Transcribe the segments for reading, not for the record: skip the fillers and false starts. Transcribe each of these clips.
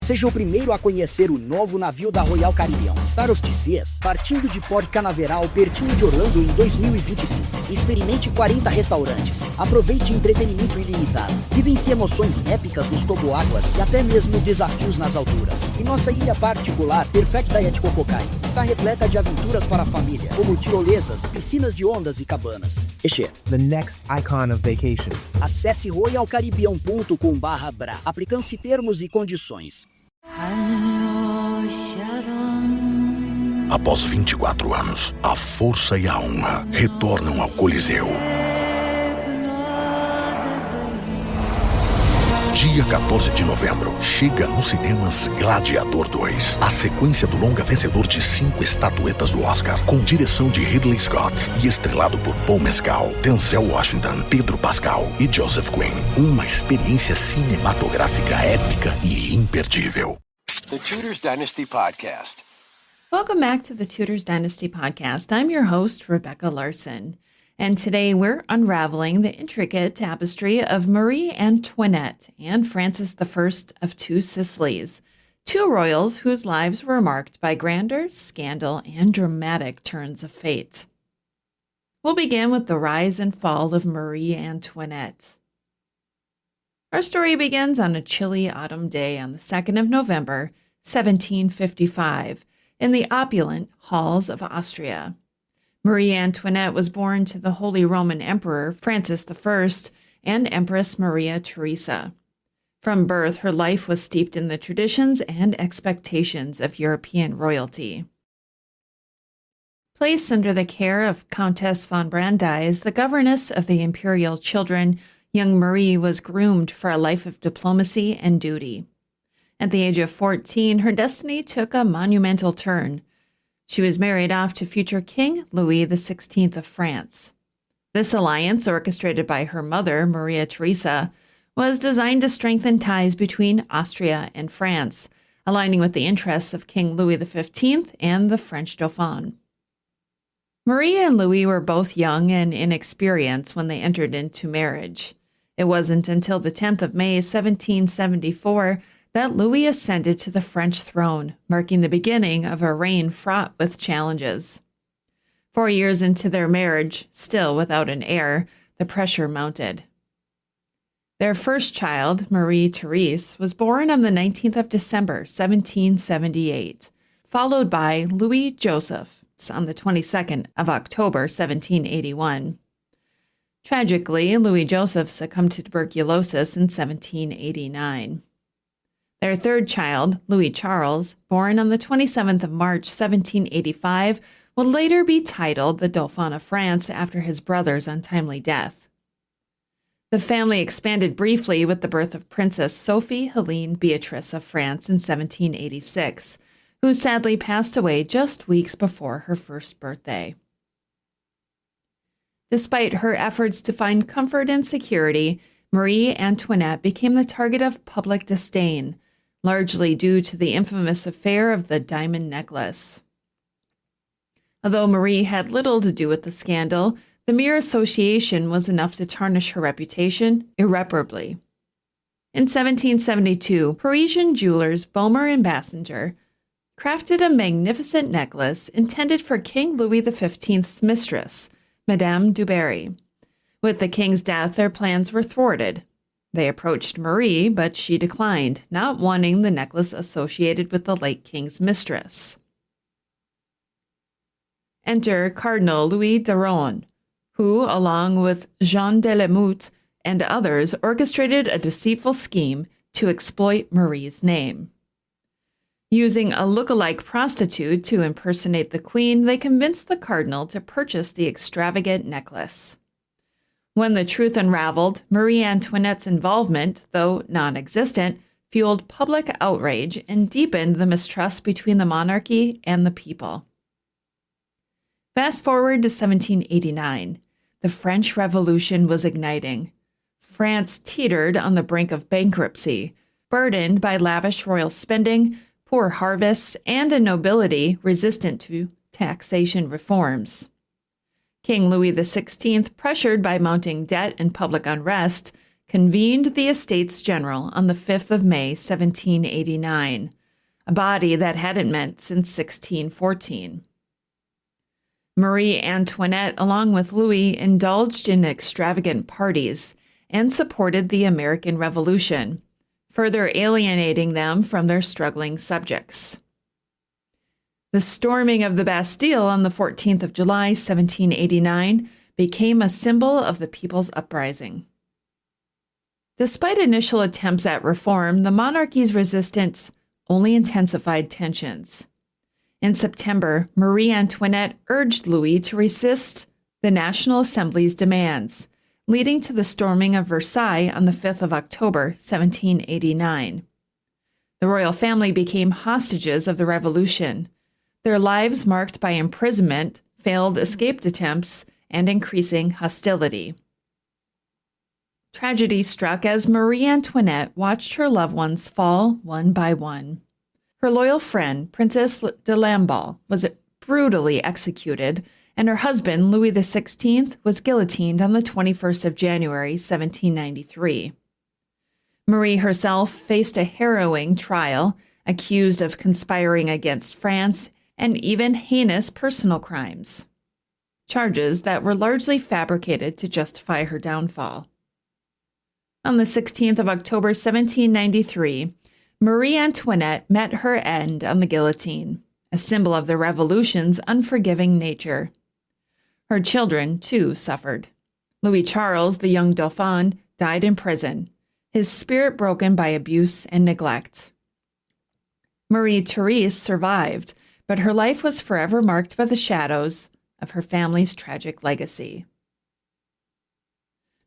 Seja o primeiro a conhecer o novo navio da Royal Caribbean, Star of the Seas, partindo de Port Canaveral, pertinho de Orlando em 2025. Experimente 40 restaurantes. Aproveite entretenimento ilimitado. Vivencie emoções épicas nos toboáguas e até mesmo desafios nas alturas. E nossa ilha particular, Perfect Diet Kokokai, está repleta de aventuras para a família, como tirolesas, piscinas de ondas e cabanas. The next icon of vacations. Acesse royalcaribbean.com/bra. Aplicam-se termos e condições. Após 24 anos, a força e a honra retornam ao Coliseu. Dia 14 de novembro, chega nos cinemas Gladiador 2, a sequência do longa vencedor de 5 estatuetas do Oscar, com direção de Ridley Scott e estrelado por Paul Mescal, Denzel Washington, Pedro Pascal e Joseph Quinn. Uma experiência cinematográfica épica e imperdível. The Tudors Dynasty Podcast. Welcome back to the Tudors Dynasty Podcast. I'm your host, Rebecca Larson. And today we're unraveling the intricate tapestry of Marie Antoinette and Francis I of Two Sicilies, two royals whose lives were marked by grandeur, scandal, and dramatic turns of fate. We'll begin with the rise and fall of Marie Antoinette. Our story begins on a chilly autumn day on the 2nd of November, 1755, in the opulent halls of Austria. Marie Antoinette was born to the Holy Roman Emperor Francis I and Empress Maria Theresa. From birth, her life was steeped in the traditions and expectations of European royalty. Placed under the care of Countess von Brandeis, the governess of the imperial children, young Marie was groomed for a life of diplomacy and duty. At the age of 14, her destiny took a monumental turn. She was married off to future King Louis XVI of France. This alliance, orchestrated by her mother, Maria Theresa, was designed to strengthen ties between Austria and France, aligning with the interests of King Louis XV and the French Dauphin. Marie and Louis were both young and inexperienced when they entered into marriage. It wasn't until the 10th of May, 1774, that Louis ascended to the French throne, marking the beginning of a reign fraught with challenges. 4 years into their marriage, still without an heir, the pressure mounted. Their first child, Marie-Therese, was born on the 19th of December, 1778, followed by Louis-Joseph on the 22nd of October, 1781. Tragically, Louis-Joseph succumbed to tuberculosis in 1789. Their third child, Louis Charles, born on the 27th of March, 1785, would later be titled the Dauphin of France after his brother's untimely death. The family expanded briefly with the birth of Princess Sophie Helene Beatrice of France in 1786, who sadly passed away just weeks before her first birthday. Despite her efforts to find comfort and security, Marie Antoinette became the target of public disdain, largely due to the infamous affair of the diamond necklace. Although Marie had little to do with the scandal, the mere association was enough to tarnish her reputation irreparably. In 1772, Parisian jewelers Boehmer and Bassinger crafted a magnificent necklace intended for King Louis XV's mistress, Madame du Barry. With the king's death, their plans were thwarted. They approached Marie, but she declined, not wanting the necklace associated with the late king's mistress. Enter Cardinal Louis de Rohan, who, along with Jean de la Motte and others, orchestrated a deceitful scheme to exploit Marie's name. Using a look-alike prostitute to impersonate the queen, they convinced the cardinal to purchase the extravagant necklace. When the truth unraveled, Marie Antoinette's involvement, though non-existent, fueled public outrage and deepened the mistrust between the monarchy and the people. Fast forward to 1789. The French Revolution was igniting. France teetered on the brink of bankruptcy, burdened by lavish royal spending, poor harvests, and a nobility resistant to taxation reforms. King Louis XVI, pressured by mounting debt and public unrest, convened the Estates General on the 5th of May, 1789, a body that hadn't met since 1614. Marie Antoinette, along with Louis, indulged in extravagant parties and supported the American Revolution, further alienating them from their struggling subjects. The storming of the Bastille on the 14th of July, 1789, became a symbol of the people's uprising. Despite initial attempts at reform, the monarchy's resistance only intensified tensions. In September, Marie Antoinette urged Louis to resist the National Assembly's demands, leading to the storming of Versailles on the 5th of October, 1789. The royal family became hostages of the revolution, their lives marked by imprisonment, failed escape attempts, and increasing hostility. Tragedy struck as Marie Antoinette watched her loved ones fall one by one. Her loyal friend, Princess de Lamballe, was brutally executed, and her husband, Louis XVI, was guillotined on the 21st of January, 1793. Marie herself faced a harrowing trial, accused of conspiring against France and even heinous personal crimes, charges that were largely fabricated to justify her downfall. On the 16th of October, 1793, Marie Antoinette met her end on the guillotine, a symbol of the revolution's unforgiving nature. Her children, too, suffered. Louis Charles, the young Dauphin, died in prison, his spirit broken by abuse and neglect. Marie Therese survived, but her life was forever marked by the shadows of her family's tragic legacy.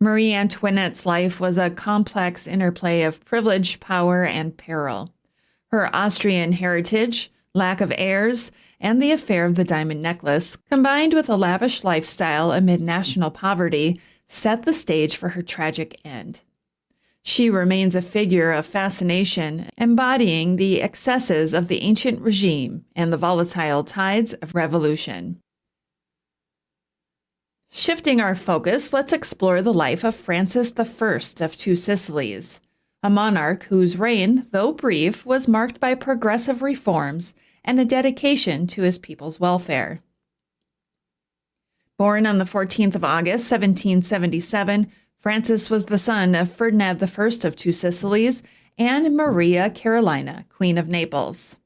Marie Antoinette's life was a complex interplay of privilege, power, and peril. Her Austrian heritage, lack of heirs, and the affair of the diamond necklace, combined with a lavish lifestyle amid national poverty, set the stage for her tragic end. She remains a figure of fascination, embodying the excesses of the ancient regime and the volatile tides of revolution. Shifting our focus, let's explore the life of Francis I of Two Sicilies, a monarch whose reign, though brief, was marked by progressive reforms and a dedication to his people's welfare. Born on the 14th of August, 1777, Francis was the son of Ferdinand I of Two Sicilies and Maria Carolina, Queen of Naples.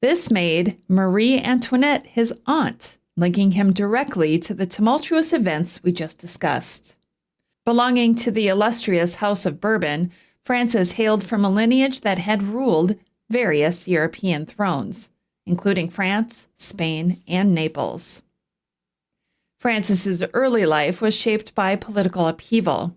This made Marie Antoinette his aunt, linking him directly to the tumultuous events we just discussed. Belonging to the illustrious House of Bourbon, Francis hailed from a lineage that had ruled various European thrones, including France, Spain, and Naples. Francis's early life was shaped by political upheaval.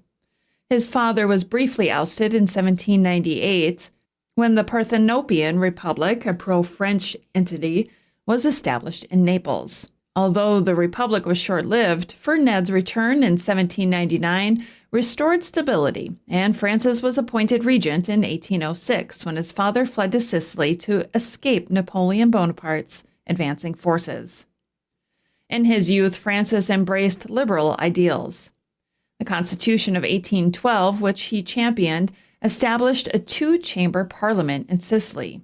His father was briefly ousted in 1798 when the Parthenopean Republic, a pro-French entity, was established in Naples. Although the Republic was short-lived, Ferdinand's return in 1799 restored stability, and Francis was appointed regent in 1806 when his father fled to Sicily to escape Napoleon Bonaparte's advancing forces. In his youth, Francis embraced liberal ideals. The Constitution of 1812, which he championed, established a two-chamber parliament in Sicily,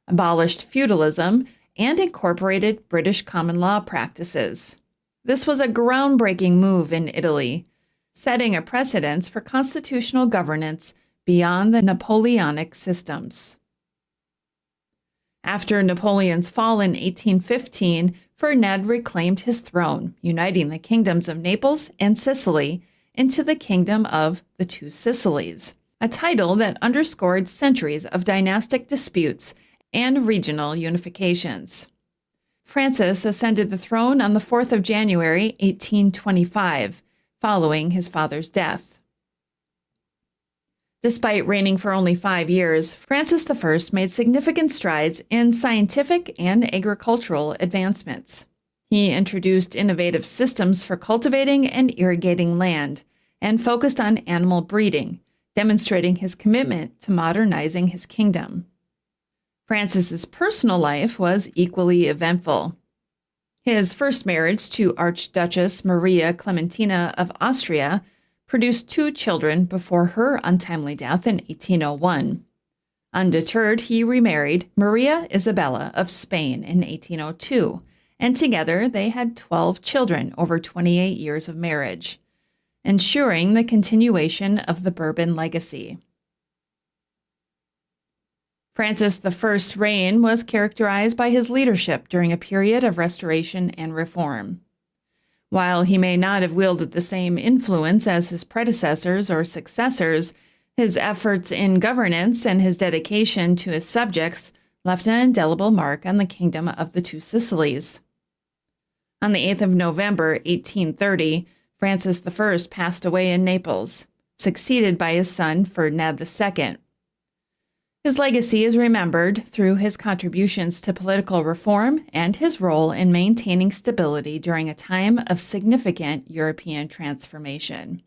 abolished feudalism, and incorporated British common law practices. This was a groundbreaking move in Italy, setting a precedent for constitutional governance beyond the Napoleonic systems. After Napoleon's fall in 1815, Ferdinand reclaimed his throne, uniting the kingdoms of Naples and Sicily into the Kingdom of the Two Sicilies, a title that underscored centuries of dynastic disputes and regional unifications. Francis ascended the throne on the 4th of January, 1825, following his father's death. Despite reigning for only 5 years, Francis I made significant strides in scientific and agricultural advancements. He introduced innovative systems for cultivating and irrigating land, and focused on animal breeding, demonstrating his commitment to modernizing his kingdom. Francis's personal life was equally eventful. His first marriage to Archduchess Maria Clementina of Austria produced 2 children before her untimely death in 1801. Undeterred, he remarried Maria Isabella of Spain in 1802, and together they had 12 children over 28 years of marriage, ensuring the continuation of the Bourbon legacy. Francis I's reign was characterized by his leadership during a period of restoration and reform. While he may not have wielded the same influence as his predecessors or successors, his efforts in governance and his dedication to his subjects left an indelible mark on the kingdom of the Two Sicilies. On the 8th of November, 1830, Francis I passed away in Naples, succeeded by his son Ferdinand II. His legacy is remembered through his contributions to political reform and his role in maintaining stability during a time of significant European transformation.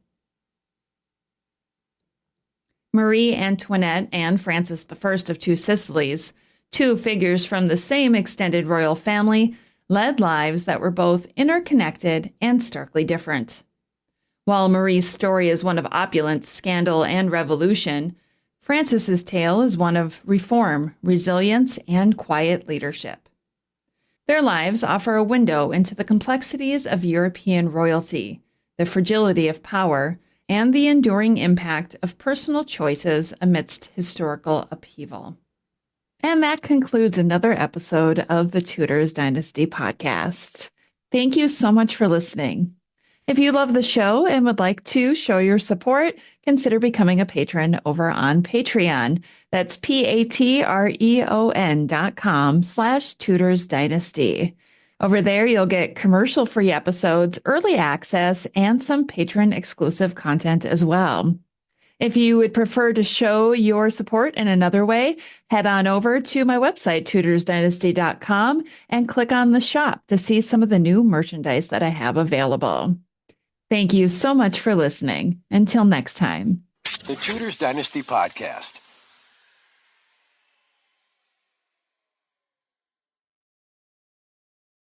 Marie Antoinette and Francis I of Two Sicilies, 2 figures from the same extended royal family, led lives that were both interconnected and starkly different. While Marie's story is one of opulence, scandal, and revolution, Francis's tale is one of reform, resilience, and quiet leadership. Their lives offer a window into the complexities of European royalty, the fragility of power, and the enduring impact of personal choices amidst historical upheaval. And that concludes another episode of the Tudors Dynasty podcast. Thank you so much for listening. If you love the show and would like to show your support, consider becoming a patron over on Patreon. That's patreon.com/Tudors Dynasty. Over there, you'll get commercial-free episodes, early access, and some patron-exclusive content as well. If you would prefer to show your support in another way, head on over to my website, tudorsdynasty.com, and click on the shop to see some of the new merchandise that I have available. Thank you so much for listening. Until next time. The Tudors Dynasty Podcast.